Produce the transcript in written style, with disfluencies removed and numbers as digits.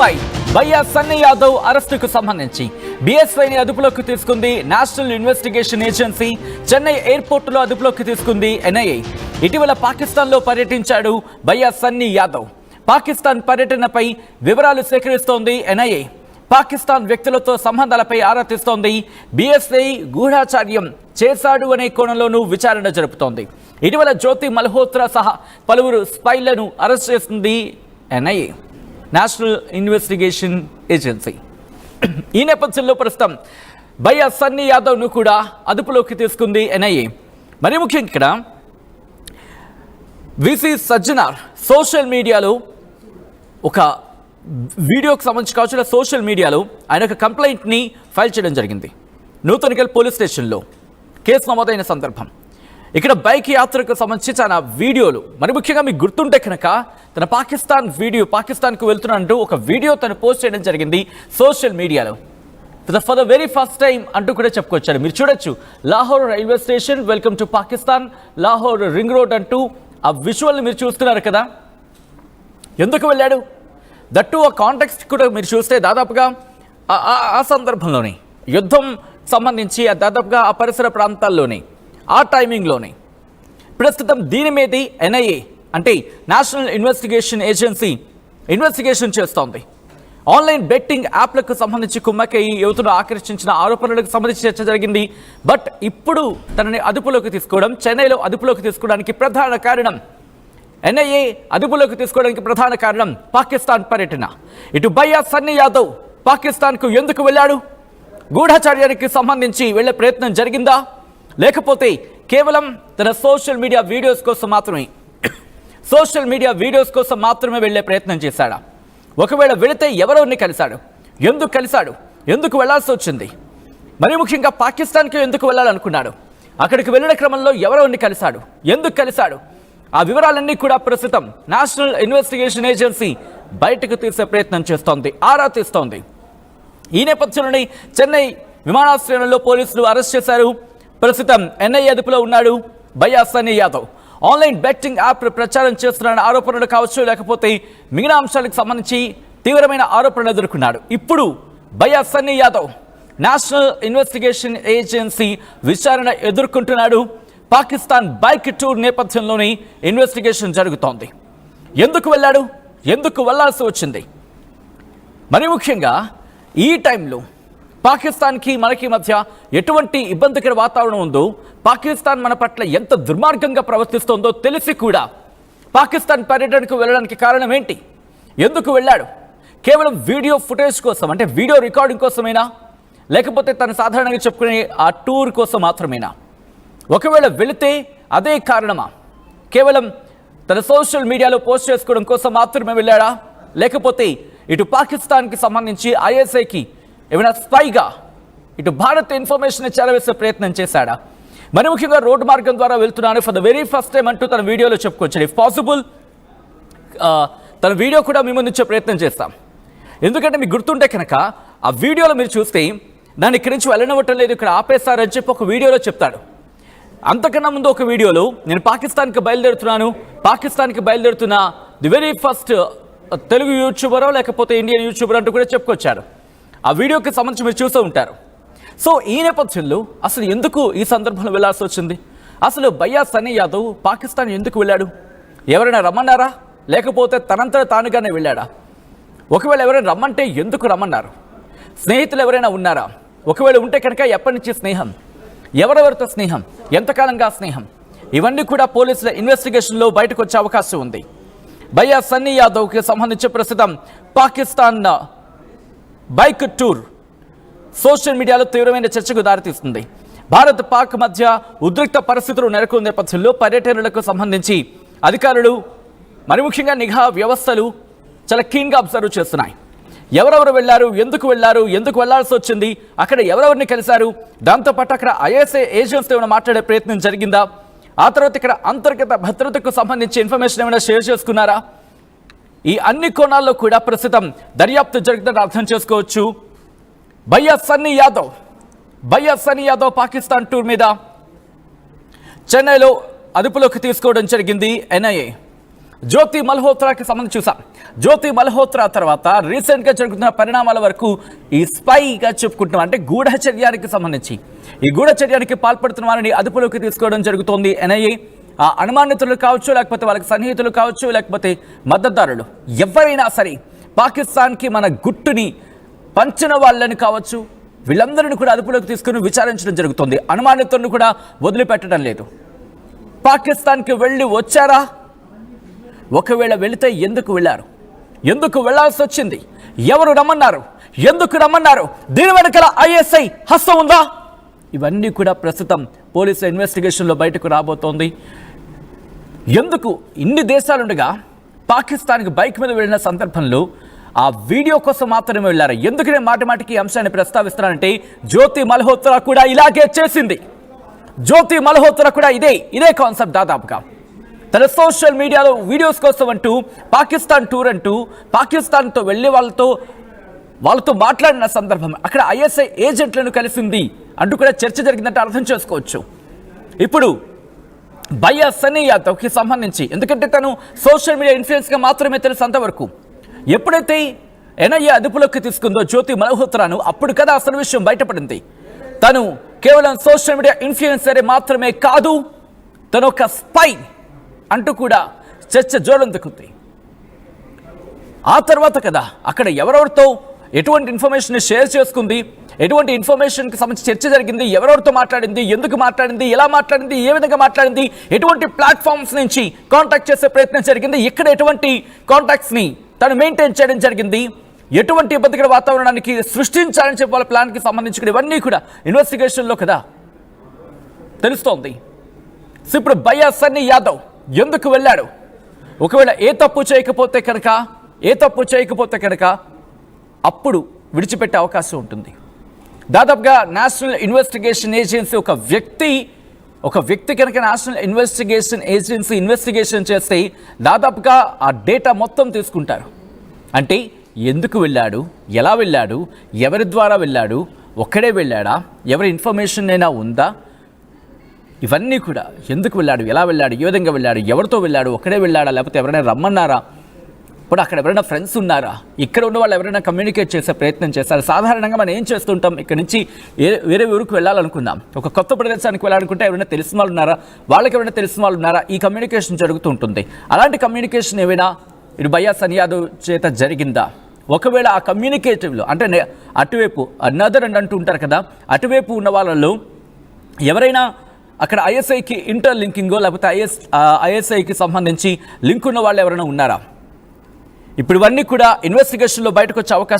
భయ్యా సన్నీ యాదవ్ అరెస్టుకు సంబంధించి బీఎస్వైని అదుపులోకి తీసుకుంది నేషనల్ ఇన్వెస్టిగేషన్ ఏజెన్సీ. చెన్నై ఎయిర్పోర్టులో అదుపులోకి తీసుకుంది ఎన్ఐఏ. ఇటీవల పాకిస్తాన్లో పర్యటించాడు భయ్యా సన్నీ యాదవ్. పాకిస్తాన్ పర్యటనపై వివరాలు సేకరిస్తోంది ఎన్ఐఏ. పాకిస్తాన్ వ్యక్తులతో సంబంధాలపై ఆరా తీస్తోంది. బీఎస్వై గూఢాచార్యం చేశాడు అనే కోణంలోనూ విచారణ జరుపుతోంది. ఇటీవల జ్యోతి మల్హోత్రా సహా పలువురు స్పైలను అరెస్ట్ చేస్తుంది ఎన్ఐఏ, నేషనల్ ఇన్వెస్టిగేషన్ ఏజెన్సీ. ఈ నేపథ్యంలో ప్రస్తుతం భయ్యా సన్నీ యాదవ్ను కూడా అదుపులోకి తీసుకుంది ఎన్ఐఏ. మరి ముఖ్యంగా ఇక్కడ విసి సజ్జనార్ సోషల్ మీడియాలో ఒక వీడియోకి సంబంధించి కావచ్చు, సోషల్ మీడియాలో ఆయన ఒక కంప్లైంట్ని ఫైల్ చేయడం జరిగింది. నూతనగల్ పోలీస్ స్టేషన్లో కేసు నమోదైన సందర్భం. ఇక్కడ బైక్ యాత్రకు సంబంధించి చాలా వీడియోలు, మరి ముఖ్యంగా మీకు గుర్తుంటే కనుక తన పాకిస్తాన్కు వెళ్తున్నట్టు ఒక వీడియో తను పోస్ట్ చేయడం జరిగింది సోషల్ మీడియాలో. For the very first time అంటూ కూడా చెప్పుకొచ్చారు. మీరు చూడొచ్చు, Lahore railway station, welcome to Pakistan, Lahore ring road అంటూ ఆ విజువల్ని మీరు చూస్తున్నారు కదా. ఎందుకు వెళ్ళాడు? దట్టు ఆ కాంటెక్స్ట్ కూడా మీరు చూస్తే దాదాపుగా ఆ సందర్భంలోనే యుద్ధం సంబంధించి దాదాపుగా ఆ పరిసర ప్రాంతాల్లోనే ఆ టైమింగ్లోనే ప్రస్తుతం దీని మీది ఎన్ఐఏ అంటే నేషనల్ ఇన్వెస్టిగేషన్ ఏజెన్సీ ఇన్వెస్టిగేషన్ చేస్తోంది. ఆన్లైన్ బెట్టింగ్ యాప్లకు సంబంధించి కుమ్మకై యువతను ఆకర్షించిన ఆరోపణలకు సంబంధించి చర్చ జరిగింది. బట్ ఇప్పుడు తనని అదుపులోకి తీసుకోవడం, చెన్నైలో అదుపులోకి తీసుకోవడానికి ప్రధాన కారణం, ఎన్ఐఏ అదుపులోకి తీసుకోవడానికి ప్రధాన కారణం పాకిస్తాన్ పర్యటన. ఇటు భయ్యా సన్నీ యాదవ్ పాకిస్తాన్కు ఎందుకు వెళ్ళాడు? గూఢాచార్యానికి సంబంధించి వెళ్లే ప్రయత్నం జరిగిందా, లేకపోతే కేవలం తన సోషల్ మీడియా వీడియోస్ కోసం మాత్రమే వెళ్లే ప్రయత్నం చేశాడా? ఒకవేళ వెళితే ఎవరెవరిని కలిశాడు? ఎందుకు కలిశాడు? ఎందుకు వెళ్లాల్సి వచ్చింది? మరి ముఖ్యంగా పాకిస్తాన్కి ఎందుకు వెళ్ళాలనుకున్నాడు? అక్కడికి వెళ్ళిన క్రమంలో ఎవరెవరిని కలిశాడు? ఎందుకు కలిశాడు? ఆ వివరాలన్నీ కూడా ప్రస్తుతం నేషనల్ ఇన్వెస్టిగేషన్ ఏజెన్సీ బయటకు తీసే ప్రయత్నం చేస్తోంది, ఆరా తీస్తోంది. ఈ నేపథ్యంలోనే చెన్నై విమానాశ్రయంలో పోలీసులు అరెస్ట్ చేశారు. ప్రస్తుతం ఎన్ఐఏ అదుపులో ఉన్నాడు భయ్యా Sunny Yadav. Online betting app ప్రచారం చేస్తున్న ఆరోపణలు కావచ్చు, లేకపోతే మిగిలిన అంశాలకు సంబంధించి తీవ్రమైన ఆరోపణలు ఎదుర్కొన్నాడు. ఇప్పుడు భయ్యా Sunny Yadav national investigation agency విచారణ ఎదుర్కొంటున్నాడు. పాకిస్తాన్ బైక్ టూర్ నేపథ్యంలోనే ఇన్వెస్టిగేషన్ జరుగుతోంది. ఎందుకు వెళ్ళాడు? ఎందుకు వెళ్లాల్సి వచ్చింది? మరి ముఖ్యంగా ఈ టైంలో పాకిస్తాన్కి మనకి మధ్య ఎటువంటి ఇబ్బందికర వాతావరణం ఉందో, పాకిస్తాన్ మన పట్ల ఎంత దుర్మార్గంగా ప్రవర్తిస్తోందో తెలిసి కూడా పాకిస్తాన్ పర్యటనకు వెళ్ళడానికి కారణం ఏంటి? ఎందుకు వెళ్ళాడు? కేవలం వీడియో ఫుటేజ్ కోసం, అంటే వీడియో రికార్డింగ్ కోసమేనా, లేకపోతే తను సాధారణంగా చెప్పుకునే ఆ టూర్ కోసం మాత్రమేనా? ఒకవేళ వెళితే అదే కారణమా? కేవలం తన సోషల్ మీడియాలో పోస్ట్ చేసుకోవడం కోసం మాత్రమే వెళ్ళాడా, లేకపోతే ఇటు పాకిస్తాన్కి సంబంధించి ఐఎస్ఐకి ఏమైనా స్పైగా ఇటు భారత్ ఇన్ఫర్మేషన్ చేరవేసే ప్రయత్నం చేశాడా? మరి ముఖ్యంగా రోడ్డు మార్గం ద్వారా వెళ్తున్నాను for the very first time అంటూ తన వీడియోలో చెప్పుకొచ్చాడు. ఇఫ్ పాసిబుల్ తన వీడియో కూడా మీ ముందు ఇచ్చే ప్రయత్నం చేస్తాం. ఎందుకంటే మీకు గుర్తుంటే కనుక ఆ వీడియోలో మీరు చూస్తే దాన్ని ఇక్కడి నుంచి వెళ్ళనివ్వటం లేదు, ఇక్కడ ఆపేస్తారని చెప్పి ఒక వీడియోలో చెప్తాడు. అంతకన్నా ముందు ఒక వీడియోలో నేను పాకిస్తాన్కి బయలుదేరుతున్న ది వెరీ ఫస్ట్ తెలుగు యూట్యూబరో లేకపోతే ఇండియన్ యూట్యూబర్ అంటూ కూడా చెప్పుకొచ్చారు. ఆ వీడియోకి సంబంధించి మీరు చూస్తూ ఉంటారు. సో ఈ నేపథ్యంలో అసలు ఎందుకు ఈ సందర్భంలో వెళ్లాల్సి వచ్చింది? అసలు భయ్యా సన్నీ యాదవ్ పాకిస్తాన్ ఎందుకు వెళ్ళాడు? ఎవరైనా రమ్మన్నారా, లేకపోతే తనంతట తానుగానే వెళ్ళాడా? ఒకవేళ ఎవరైనా రమ్మంటే ఎందుకు రమ్మన్నారు? స్నేహితులు ఎవరైనా ఉన్నారా? ఒకవేళ ఉంటే కనుక ఎప్పటి నుంచి స్నేహం, ఎవరెవరితో స్నేహం, ఎంతకాలంగా స్నేహం, ఇవన్నీ కూడా పోలీసుల ఇన్వెస్టిగేషన్లో బయటకు వచ్చే అవకాశం ఉంది. భయ్యా సన్నీ యాదవ్కి సంబంధించి ప్రస్తుతం పాకిస్తాన్ బైక్ టూర్ సోషల్ మీడియాలో తీవ్రమైన చర్చకు దారితీస్తుంది. భారత్ పాక్ మధ్య ఉద్రిక్త పరిస్థితులు నెలకొన్న నేపథ్యంలో పర్యటనలకు సంబంధించి అధికారులు, మరి ముఖ్యంగా నిఘా వ్యవస్థలు చాలా కీన్గా అబ్జర్వ్ చేస్తున్నాయి. ఎవరెవరు వెళ్ళారు, ఎందుకు వెళ్లాల్సి వచ్చింది, అక్కడ ఎవరెవరిని కలిశారు, దాంతోపాటు అక్కడ ఐఎస్ఐ ఏజెన్సీతో ఏమైనా మాట్లాడే ప్రయత్నం జరిగిందా, ఆ తర్వాత ఇక్కడ అంతర్గత భద్రతకు సంబంధించి ఇన్ఫర్మేషన్ ఏమైనా షేర్ చేసుకున్నారా? ఈ అన్ని కోణాల్లో కూడా ప్రస్తుతం దర్యాప్తు జరుగుతుందని అర్థం చేసుకోవచ్చు. భయ్యా సన్నీ యాదవ్ పాకిస్తాన్ టూర్ మీద చెన్నైలో అదుపులోకి తీసుకోవడం జరిగింది ఎన్ఐఏ. జ్యోతి మల్హోత్రాకి సంబంధించి చూసాం. జ్యోతి మల్హోత్రా తర్వాత రీసెంట్గా జరుగుతున్న పరిణామాల వరకు ఈ స్పైగా చెప్పుకుంటున్నాం. అంటే గూఢచర్యానికి సంబంధించి ఈ గూఢచర్యానికి పాల్పడుతున్న వారిని అదుపులోకి తీసుకోవడం జరుగుతోంది ఎన్ఐఏ. ఆ అనుమానితులు కావచ్చు, లేకపోతే వాళ్ళకి సన్నిహితులు కావచ్చు, లేకపోతే మద్దతుదారులు ఎవరైనా సరే పాకిస్తాన్కి మన గుట్టుని పంచిన వాళ్ళని కావచ్చు, వీళ్ళందరినీ కూడా అదుపులోకి తీసుకుని విచారించడం జరుగుతుంది. అనుమానితులను కూడా వదిలిపెట్టడం లేదు. పాకిస్తాన్కి వెళ్ళి వచ్చారా? ఒకవేళ వెళితే ఎందుకు వెళ్ళారు? ఎందుకు వెళ్లాల్సి వచ్చింది? ఎవరు రమ్మన్నారు? ఎందుకు రమ్మన్నారు? దీని వెనకాల ఐఎస్ఐ హస్తం ఉందా? ఇవన్నీ కూడా ప్రస్తుతం పోలీసుల ఇన్వెస్టిగేషన్లో బయటకు రాబోతోంది. ఎందుకు ఇన్ని దేశాలుండగా పాకిస్తాన్కి బైక్ మీద వెళ్ళిన సందర్భంలో ఆ వీడియో కోసం మాత్రమే వెళ్ళారు? ఎందుకు నేను మాటిమాటికి ఈ అంశాన్ని ప్రస్తావిస్తున్నానంటే జ్యోతి మల్హోత్రా కూడా ఇలాగే చేసింది. జ్యోతి మల్హోత్రా కూడా ఇదే కాన్సెప్ట్. దాదాపుగా తన సోషల్ మీడియాలో వీడియోస్ కోసం అంటూ పాకిస్తాన్ టూర్ అంటూ పాకిస్తాన్తో వెళ్ళి వాళ్ళతో మాట్లాడిన సందర్భం అక్కడ ఐఎస్ఐ ఏజెంట్లను కలిసింది అంటూ కూడా చర్చ జరిగిందంటే అర్థం చేసుకోవచ్చు. ఇప్పుడు భయ్యా సన్నీ యాదవ్కి సంబంధించి, ఎందుకంటే తను సోషల్ మీడియా ఇన్ఫ్లుయెన్స్గా మాత్రమే తెలుసు అంతవరకు. ఎప్పుడైతే ఎన్ఐఏ అదుపులోకి తీసుకుందో జ్యోతి మల్హోత్రాను, అప్పుడు కదా అసలు విషయం బయటపడింది. తను కేవలం సోషల్ మీడియా ఇన్ఫ్లుయెన్సరే మాత్రమే కాదు, తను ఒక స్పై అంటూ కూడా చర్చ జోరందుకుంది. ఆ తర్వాత కదా అక్కడ ఎవరెవరితో ఎటువంటి ఇన్ఫర్మేషన్ షేర్ చేసుకుంది, ఎటువంటి ఇన్ఫర్మేషన్కి సంబంధించి చర్చ జరిగింది, ఎవరెవరితో మాట్లాడింది, ఎందుకు మాట్లాడింది, ఎలా మాట్లాడింది, ఏ విధంగా మాట్లాడింది, ఎటువంటి ప్లాట్ఫామ్స్ నుంచి కాంటాక్ట్ చేసే ప్రయత్నం జరిగింది, ఇక్కడ ఎటువంటి కాంటాక్ట్స్ని తను మెయింటైన్ చేయడం జరిగింది, ఎటువంటి ఇబ్బందికర వాతావరణానికి సృష్టించాలని చెప్పి వాళ్ళ ప్లాన్కి సంబంధించి ఇవన్నీ కూడా ఇన్వెస్టిగేషన్లో కదా తెలుస్తోంది. ఇప్పుడు భయ్యా సన్నీ యాదవ్ ఎందుకు వెళ్ళాడు? ఒకవేళ ఏ తప్పు చేయకపోతే కనుక అప్పుడు విడిచిపెట్టే అవకాశం ఉంటుంది. దాదాపుగా నేషనల్ ఇన్వెస్టిగేషన్ ఏజెన్సీ ఒక వ్యక్తి కనుక నేషనల్ ఇన్వెస్టిగేషన్ ఏజెన్సీ ఇన్వెస్టిగేషన్ చేస్తే దాదాపుగా ఆ డేటా మొత్తం తీసుకుంటారు. అంటే ఎందుకు వెళ్ళాడు, ఎలా వెళ్ళాడు, ఎవరి ద్వారా వెళ్ళాడు, ఒక్కడే వెళ్ళాడా, ఎవరి ఇన్ఫర్మేషన్ అయినా ఉందా, ఇవన్నీ కూడా ఎందుకు వెళ్ళాడు, ఎలా వెళ్ళాడు, ఏ విధంగా వెళ్ళాడు, ఎవరితో వెళ్ళాడు, ఒక్కడే వెళ్ళాడా, లేకపోతే ఎవరైనా రమ్మన్నారా, ఇప్పుడు అక్కడ ఎవరైనా ఫ్రెండ్స్ ఉన్నారా, ఇక్కడ ఉన్న వాళ్ళు ఎవరైనా కమ్యూనికేట్ చేసే ప్రయత్నం చేస్తారు. సాధారణంగా మనం ఏం చేస్తుంటాం, ఇక్కడ నుంచి వేరే ఊరికి వెళ్ళాలనుకుందాం, ఒక కొత్త ప్రదేశానికి వెళ్ళాలనుకుంటే ఎవరైనా తెలిసిన వాళ్ళు ఉన్నారా, వాళ్ళకి ఎవరైనా తెలిసిన వాళ్ళు ఉన్నారా, ఈ కమ్యూనికేషన్ జరుగుతూ ఉంటుంది. అలాంటి కమ్యూనికేషన్ ఏమైనా ఇటు భయ్యా సన్నీ యాదవ్ చేత జరిగిందా? ఒకవేళ ఆ కమ్యూనికేటివ్లో అంటే అటువైపు అనదర్ అంటూ ఉంటారు కదా, అటువైపు ఉన్న వాళ్ళలో ఎవరైనా అక్కడ ఐఎస్ఐకి ఇంటర్ లింకింగో లేకపోతే ఐఎస్ఐకి సంబంధించి లింక్ ఉన్న వాళ్ళు ఎవరైనా ఉన్నారా? ఇప్పుడు ఇవన్నీ కూడా ఇన్వెస్టిగేషన్లో బయటకు వచ్చే అవకాశం